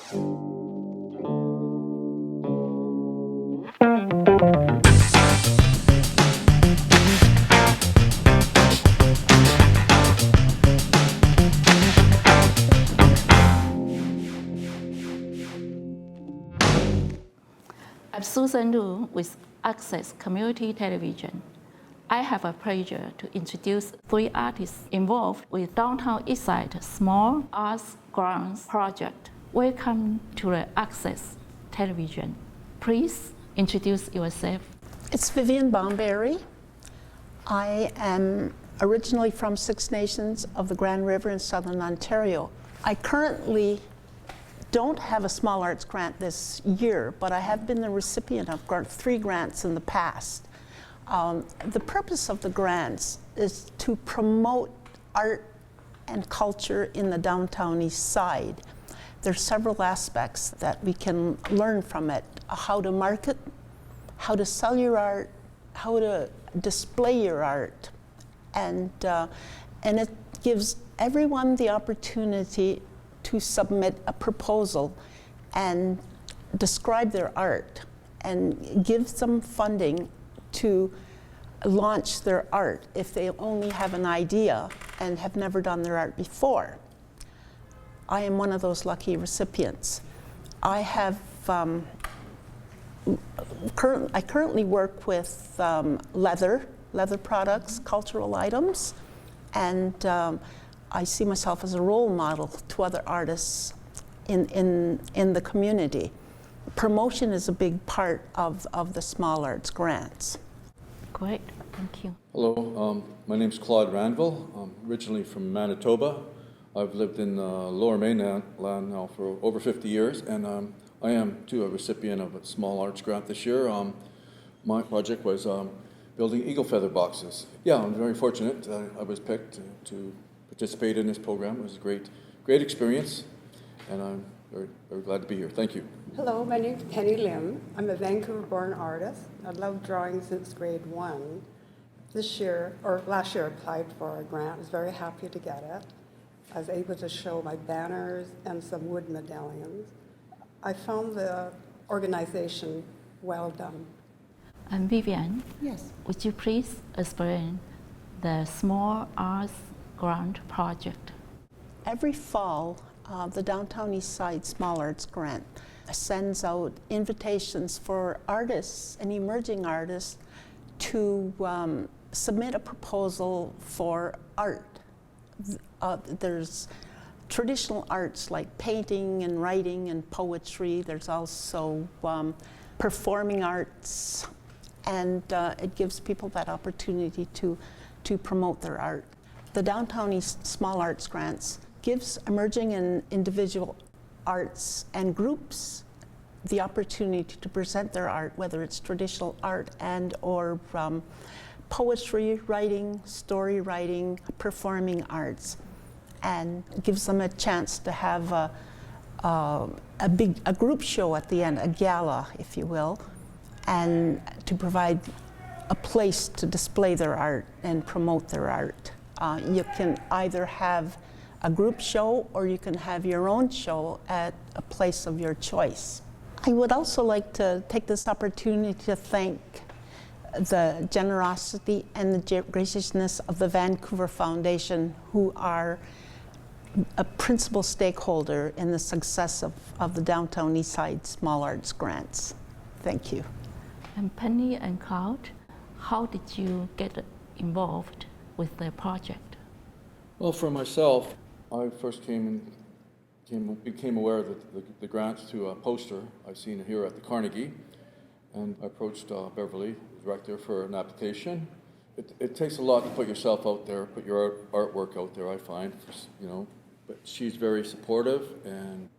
I'm Susan Liu with Access Community Television. I have a pleasure to introduce 3 artists involved with Downtown Eastside Small Arts Grants project. Welcome to the Access Television. Please introduce yourself. It's Vivian Bomberry. I am originally from Six Nations of the Grand River in Southern Ontario. I currently don't have a Small Arts Grant this year, but I have been the recipient of 3 grants in the past. The purpose of the grants is to promote art and culture in the downtown east side. There are several aspects that we can learn from it: how to market, how to sell your art, how to display your art, and it gives everyone the opportunity to submit a proposal and describe their art, and gives them funding to launch their art if they only have an idea and have never done their art before. I am one of those lucky recipients. I currently work with leather products, cultural items, and I see myself as a role model to other artists in the community. Promotion is a big part of the Small Arts Grants. Great, thank you. Hello, my name's Claude Ranville. I'm originally from Manitoba. I've lived in Lower Mainland now for over 50 years, and I am too a recipient of a Small Arts Grant this year. My project was building eagle feather boxes. Yeah, I'm very fortunate. I was picked to participate in this program. It was a great experience, and I'm very glad to be here. Thank you. Hello, my name's Penny Lim. I'm a Vancouver-born artist. I love drawing since grade 1. Last year, I applied for a grant. I was very happy to get it. I was able to show my banners and some wood medallions. I found the organization well done. And Vivian, Yes. would you please explain the Small Arts Grant project? Every fall, the Downtown Eastside Small Arts Grant sends out invitations for artists and emerging artists to submit a proposal for art. There's traditional arts like painting and writing and poetry. There's also performing arts, and it gives people that opportunity to promote their art. The Downtown East Small Arts Grants gives emerging and individual arts and groups the opportunity to present their art, whether it's traditional art and or poetry writing, story writing, performing arts, and gives them a chance to have a group show at the end, a gala, if you will, and to provide a place to display their art and promote their art. You can either have a group show or you can have your own show at a place of your choice. I would also like to take this opportunity to thank the generosity and the graciousness of the Vancouver Foundation, who are a principal stakeholder in the success of the Downtown Eastside Small Arts Grants. Thank you. And Penny and Claude, how did you get involved with the project? Well, for myself, I first became aware of the grants through a poster I seen here at the Carnegie, and I approached Beverly, the director, for an application. It takes a lot to put yourself out there, put your artwork out there, I find, but she's very supportive, and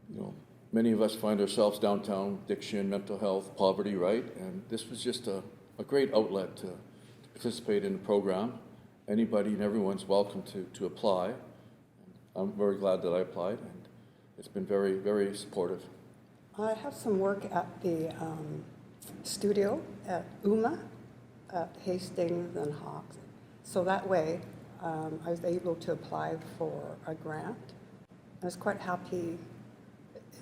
many of us find ourselves downtown, addiction, mental health, poverty, right? And this was just a great outlet to participate in the program. Anybody and everyone's welcome to apply. I'm very glad that I applied, and it's been very, very supportive. I have some work at the studio at UMA, at Hastings and Hawks. So that way, I was able to apply for a grant. I was quite happy.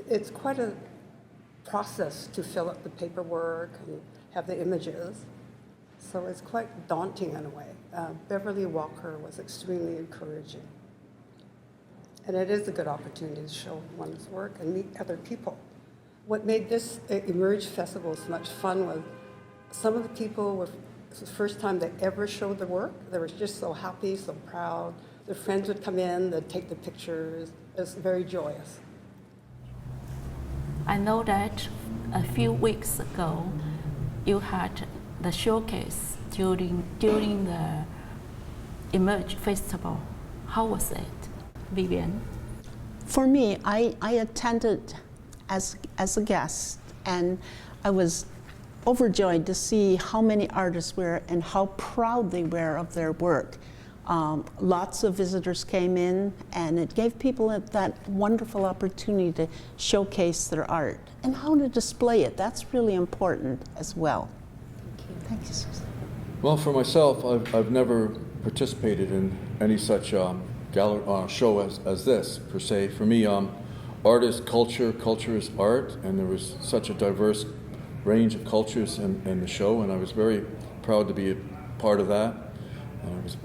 it's quite a process to fill up the paperwork and have the images. So it's quite daunting in a way. Beverly Walker was extremely encouraging. And it is a good opportunity to show one's work and meet other people. What made this Emerge Festival so much fun was some of the people were, it was the first time they ever showed their work. They were just so happy, so proud. Their friends would come in, they'd take the pictures. It was very joyous. I know that a few weeks ago, you had the showcase during the Emerge Festival. How was it, Vivian? For me, I attended as a guest, and I was overjoyed to see how many artists were and how proud they were of their work. Lots of visitors came in, and it gave people that wonderful opportunity to showcase their art and how to display it. That's really important as well. Thank you, Susan. Well, for myself, I've never participated in any such show as this, per se. For me, art is culture, culture is art, and there was such a diverse range of cultures in the show, and I was very proud to be a part of that. And it was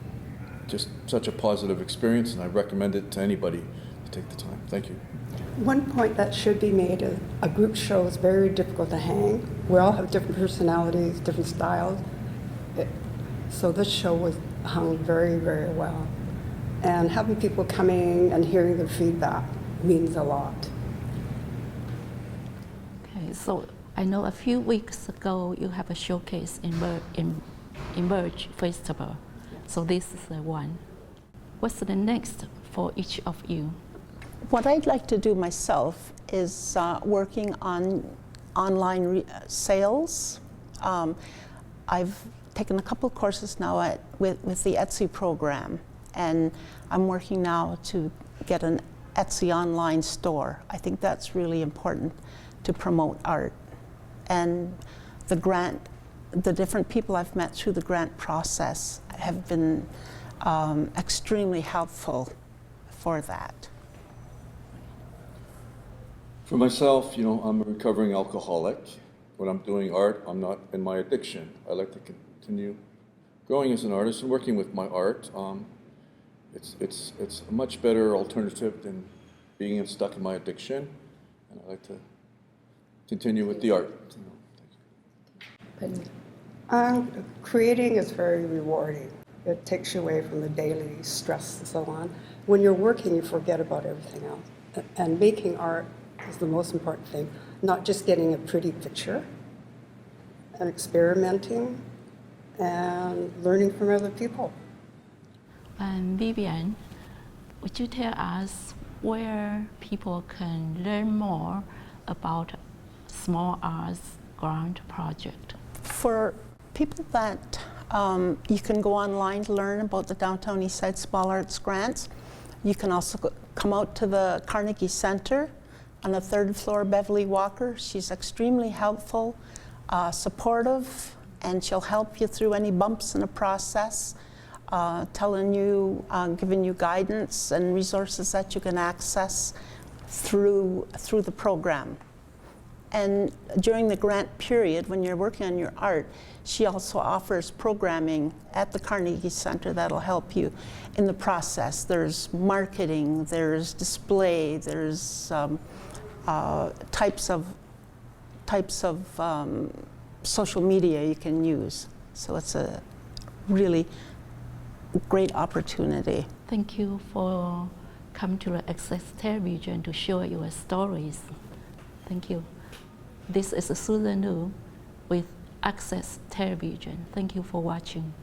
just such a positive experience, and I recommend it to anybody to take the time. Thank you. One point that should be made is a group show is very difficult to hang. We all have different personalities, different styles. So this show was hung very, very well. And having people coming and hearing their feedback means a lot. Okay, so I know a few weeks ago you have a showcase in Emerge Festival. So this is the one. What's the next for each of you? What I'd like to do myself is working on online sales. I've taken a couple of courses now with the Etsy program, and I'm working now to get an Etsy online store. I think that's really important to promote art. And the different people I've met through the grant process have been extremely helpful for that. For myself, I'm a recovering alcoholic. When I'm doing art, I'm not in my addiction. I like to continue growing as an artist and working with my art. It's a much better alternative than being stuck in my addiction, and I like to continue with the art. Creating is very rewarding. It takes you away from the daily stress and so on. When you're working, you forget about everything else. And making art is the most important thing, not just getting a pretty picture, and experimenting and learning from other people. And Vivian, would you tell us where people can learn more about Small Arts Grant project? For people that you can go online to learn about the Downtown Eastside Small Arts Grants. You can also come out to the Carnegie Center on the 3rd floor, Beverly Walker. She's extremely helpful, supportive, and she'll help you through any bumps in the process, telling you, giving you guidance and resources that you can access through the program. And during the grant period, when you're working on your art, she also offers programming at the Carnegie Center that'll help you in the process. There's marketing, there's display, there's types of social media you can use. So it's a really great opportunity. Thank you for coming to the Access Television to share your stories. Thank you. This is Susan Liu with Access Television. Thank you for watching.